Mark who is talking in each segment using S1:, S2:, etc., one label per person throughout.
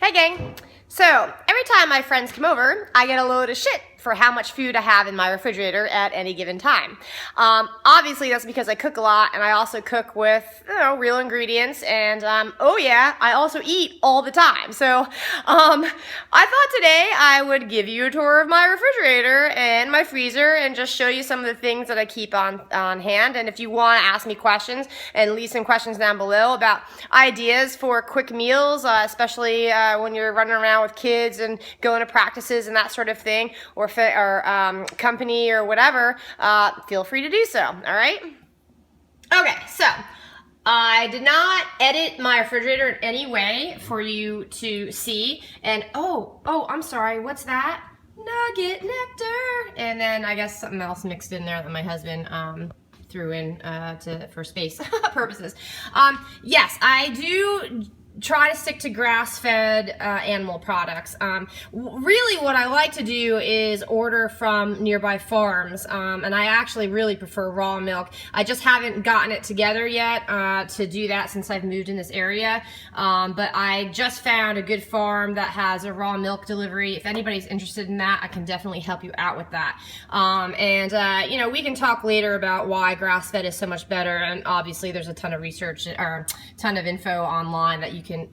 S1: Hey gang! So, every time my friends come over, I get a load of shit for how much food I have in my refrigerator at any given time. Obviously, that's because I cook a lot, and I also cook with, real ingredients, and, oh yeah, I also eat all the time. So, I thought today I would give you a tour of my refrigerator and my freezer and just show you some of the things that I keep on hand. And if you want to ask me questions, and leave some questions down below about ideas for quick meals, especially when you're running around with kids and going to practices and that sort of thing, or company or whatever, feel free to do so. All right. Okay, so I did not edit my refrigerator in any way for you to see. And oh, I'm sorry. What's that? Nugget nectar. And then I guess something else mixed in there that my husband threw in for space purposes. Yes, I do try to stick to grass-fed animal products. Really what I like to do is order from nearby farms, and I actually really prefer raw milk. I just haven't gotten it together yet to do that since I've moved in this area, but I just found a good farm that has a raw milk delivery. If anybody's interested in that, I can definitely help you out with that. We can talk later about why grass-fed is so much better, and obviously there's a ton of research or a ton of info online that you can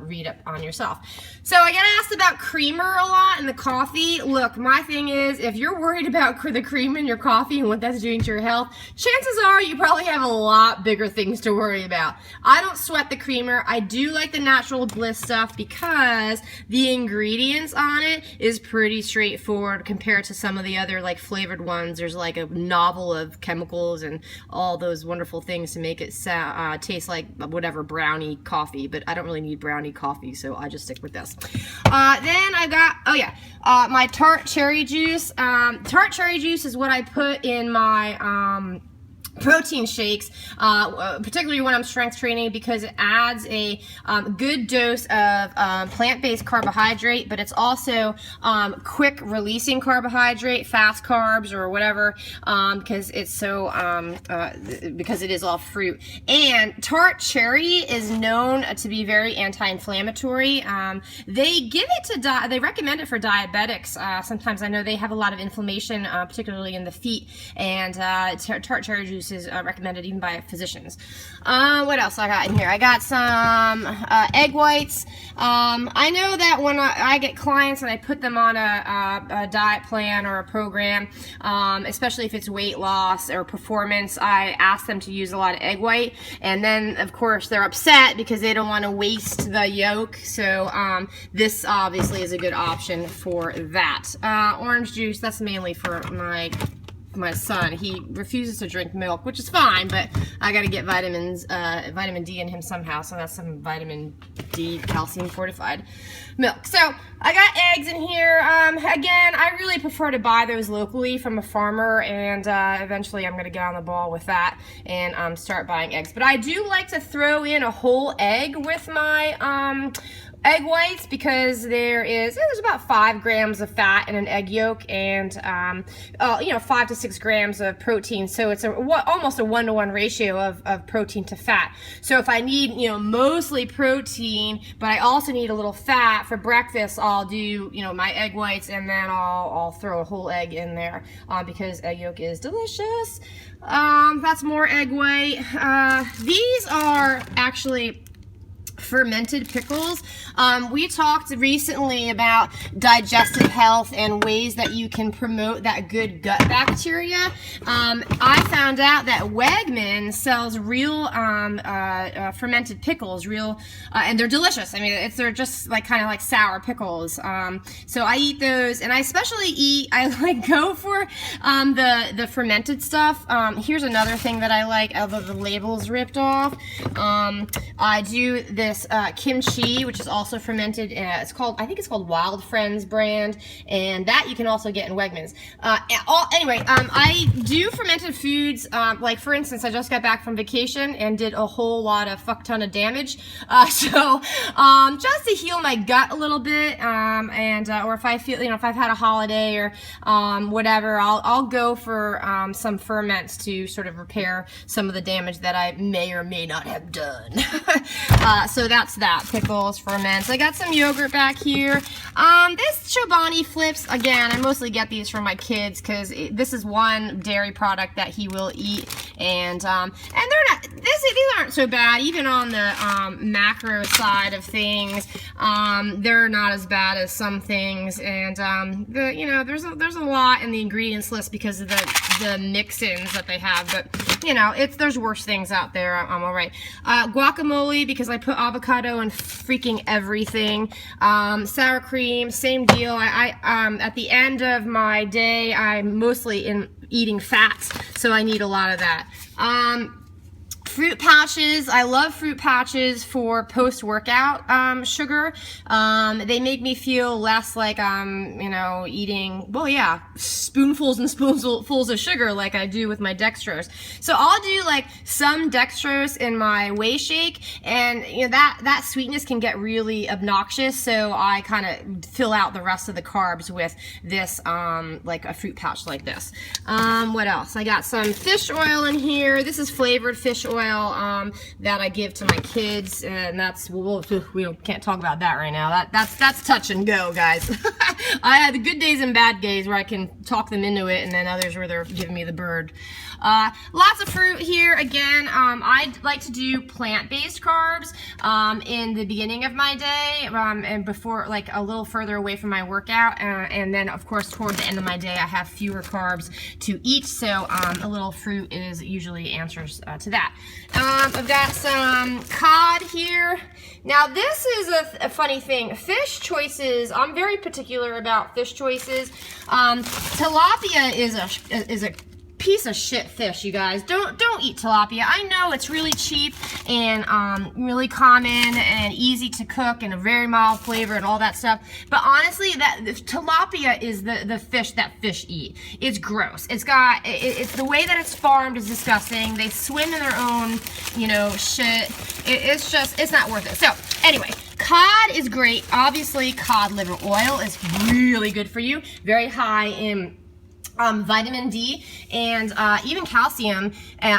S1: read up on yourself. So I get asked about creamer a lot in the coffee. Look, my thing is, if you're worried about the cream in your coffee and what that's doing to your health, chances are you probably have a lot bigger things to worry about. I don't sweat the creamer. I do like the Natural Bliss stuff because the ingredients on it is pretty straightforward compared to some of the other like flavored ones. There's like a novel of chemicals and all those wonderful things to make it taste like whatever brownie coffee, but I don't really need brownie coffee, so I just stick with this. Then I got, my tart cherry juice. Tart cherry juice is what I put in my, protein shakes, particularly when I'm strength training, because it adds a good dose of plant-based carbohydrate, but it's also quick releasing carbohydrate, fast carbs or whatever, because it's so because it is all fruit. And tart cherry is known to be very anti-inflammatory. They give it to they recommend it for diabetics. Sometimes I know they have a lot of inflammation, particularly in the feet, and tart cherry juice is recommended even by physicians. What else I got in here? I got some egg whites. I know that when I get clients and I put them on a diet plan or a program, especially if it's weight loss or performance, I ask them to use a lot of egg white, and then of course they're upset because they don't want to waste the yolk, so this obviously is a good option for that. Orange juice, that's mainly for my son. He refuses to drink milk, which is fine, but I got to get vitamin D in him somehow, so that's some vitamin D calcium fortified milk. So I got eggs in here. Again, I really prefer to buy those locally from a farmer, and eventually I'm going to get on the ball with that and start buying eggs. But I do like to throw in a whole egg with my egg whites, because there's about 5 grams of fat in an egg yolk, and 5 to 6 grams of protein, so it's almost a 1-to-1 ratio of protein to fat. So if I need mostly protein, but I also need a little fat for breakfast, I'll do my egg whites, and then I'll throw a whole egg in there because egg yolk is delicious. That's more egg white. These are actually fermented pickles. We talked recently about digestive health and ways that you can promote that good gut bacteria. I found out that Wegmans sells real fermented pickles, and they're delicious. I mean, they're just kind of like sour pickles. So I eat those, and I especially go for the fermented stuff. Here's another thing that I like, although the label's ripped off. I do this kimchi, which is also fermented. I think it's called Wild Friends brand, and that you can also get in Wegmans. I do fermented foods. Like for instance, I just got back from vacation and did a whole lot of fuck ton of damage. Just to heal my gut a little bit, or if I feel, if I've had a holiday or whatever, I'll go for some ferments to sort of repair some of the damage that I may or may not have done. So so that's that, pickles, ferments. I got some yogurt back here. This Chobani Flips, again, I mostly get these for my kids because this is one dairy product that he will eat, and they're not, these aren't so bad, even on the macro side of things. They're not as bad as some things, and you know, there's a lot in the ingredients list because of the mix-ins that they have, but you know, there's worse things out there. I'm all right. Guacamole, because I put avocado in freaking everything. Sour cream, same deal. I at the end of my day, I'm mostly eating fats, so I need a lot of that. Fruit pouches. I love fruit pouches for post-workout sugar. They make me feel less like I'm, you know, eating, well, yeah, spoonfuls and spoonfuls of sugar like I do with my dextrose. So I'll do like some dextrose in my whey shake, and you know, that sweetness can get really obnoxious, so I kind of fill out the rest of the carbs with this, like a fruit pouch like this. What else? I got some fish oil in here. This is flavored fish oil that I give to my kids, and that's, we can't talk about that right now. That's touch and go, guys. I had the good days and bad days where I can talk them into it, and then others where they're giving me the bird. Lots of fruit here. Again, I like to do plant-based carbs in the beginning of my day, and before, like a little further away from my workout, and then of course toward the end of my day I have fewer carbs to eat, so a little fruit is usually answers to that. I've got some cod here. Now this is a funny thing. Fish choices, I'm very particular about fish choices. Tilapia is a piece of shit fish, you guys. Don't eat tilapia. I know it's really cheap and really common and easy to cook and a very mild flavor and all that stuff, but honestly, tilapia is the fish that fish eat. It's gross. It's the way that it's farmed is disgusting. They swim in their own, you know, shit. It's not worth it. So anyway, cod is great. Obviously, cod liver oil is really good for you. Very high in vitamin D and even calcium,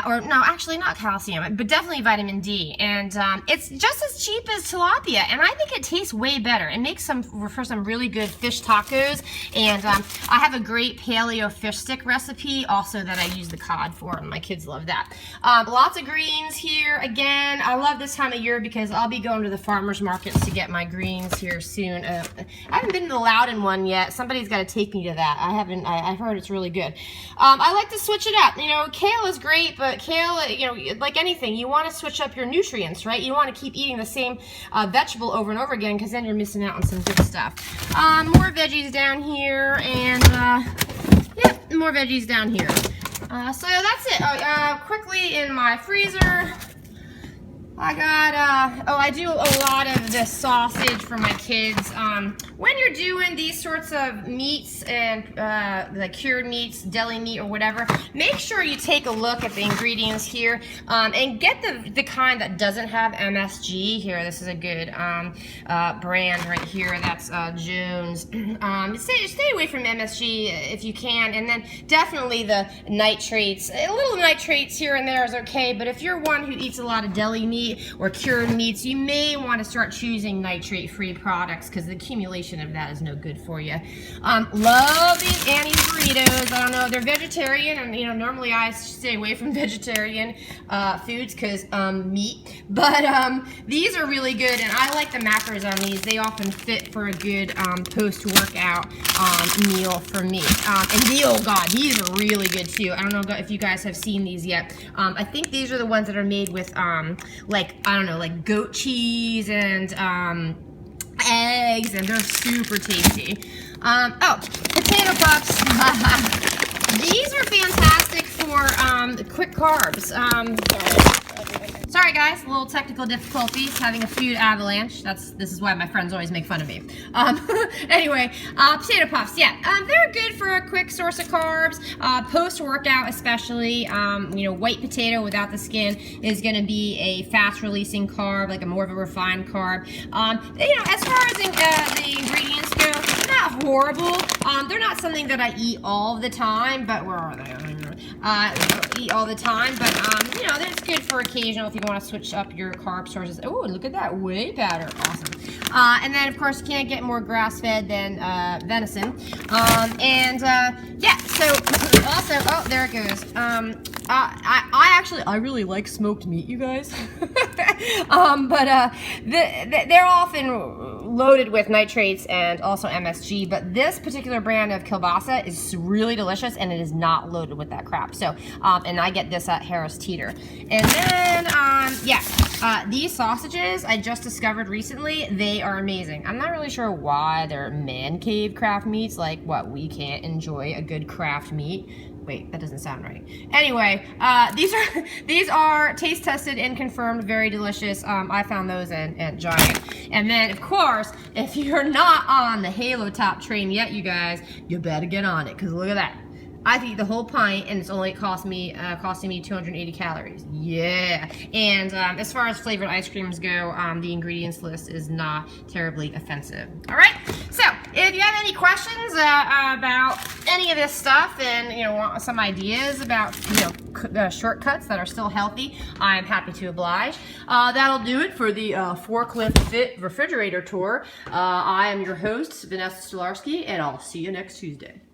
S1: or no, actually not calcium, but definitely vitamin D. And it's just as cheap as tilapia, and I think it tastes way better. It makes for some really good fish tacos, and I have a great paleo fish stick recipe also that I use the cod for, and my kids love that. Lots of greens here. Again, I love this time of year because I'll be going to the farmers markets to get my greens here soon. I haven't been to the Loudon one yet. Somebody's got to take me to that. I've heard it's really good. I like to switch it up. You know, kale is great, but kale, you know, like anything, you want to switch up your nutrients, right? You want to keep eating the same vegetable over and over again, because then you're missing out on some good stuff. More veggies down here, and yep, more veggies down here. So that's it. Quickly in my freezer, I got, I do a lot of this sausage for my kids. When you're doing these sorts of meats and like cured meats, deli meat or whatever, make sure you take a look at the ingredients here and get the kind that doesn't have MSG. Here, this is a good brand right here. That's Jones. Stay away from MSG if you can, and then definitely the nitrates. A little nitrates here and there is okay, but if you're one who eats a lot of deli meat or cured meats, you may want to start choosing nitrate-free products because the accumulation of that is no good for you. Love these Annie's burritos. I don't know, they're vegetarian, and you know, normally I stay away from vegetarian foods because meat, but these are really good, and I like the macros on these. They often fit for a good post-workout meal for me. And oh god, these are really good too. I don't know if you guys have seen these yet. I think these are the ones that are made with like, I don't know, like goat cheese and eggs, and they're super tasty. Oh, potato puffs. These are fantastic for quick carbs. Sorry guys, a little technical difficulties, having a food avalanche. This is why my friends always make fun of me. Anyway, potato puffs, yeah, they're good for a quick source of carbs, post-workout especially. You know, white potato without the skin is gonna be a fast-releasing carb, like a more of a refined carb. You know, as far as the ingredients go, they're not horrible. They're not something that I eat all the time, but where are they? eat all the time, but you know, that's good for occasional if you want to switch up your carb sources. Oh, look at that whey powder, awesome. And then of course you can't get more grass-fed than venison. Yeah, so also, oh, there it goes. I really like smoked meat, you guys. They're often loaded with nitrates and also MSG, but this particular brand of kielbasa is really delicious and it is not loaded with that crap. So, and I get this at Harris Teeter. And then, these sausages I just discovered recently, they are amazing. I'm not really sure why they're man cave craft meats, like what, we can't enjoy a good craft meat. Wait, that doesn't sound right. Anyway, these are taste tested and confirmed, very delicious. I found those at Giant. And then, of course, if you're not on the Halo Top train yet, you guys, you better get on it, because look at that. I've eaten the whole pint and it's only costing me 280 calories. Yeah. And as far as flavored ice creams go, the ingredients list is not terribly offensive. All right. So if you have any questions about any of this stuff and you know want some ideas about shortcuts that are still healthy, I'm happy to oblige. That'll do it for the Forklift Fit refrigerator tour. I am your host, Vanessa Stolarski, and I'll see you next Tuesday.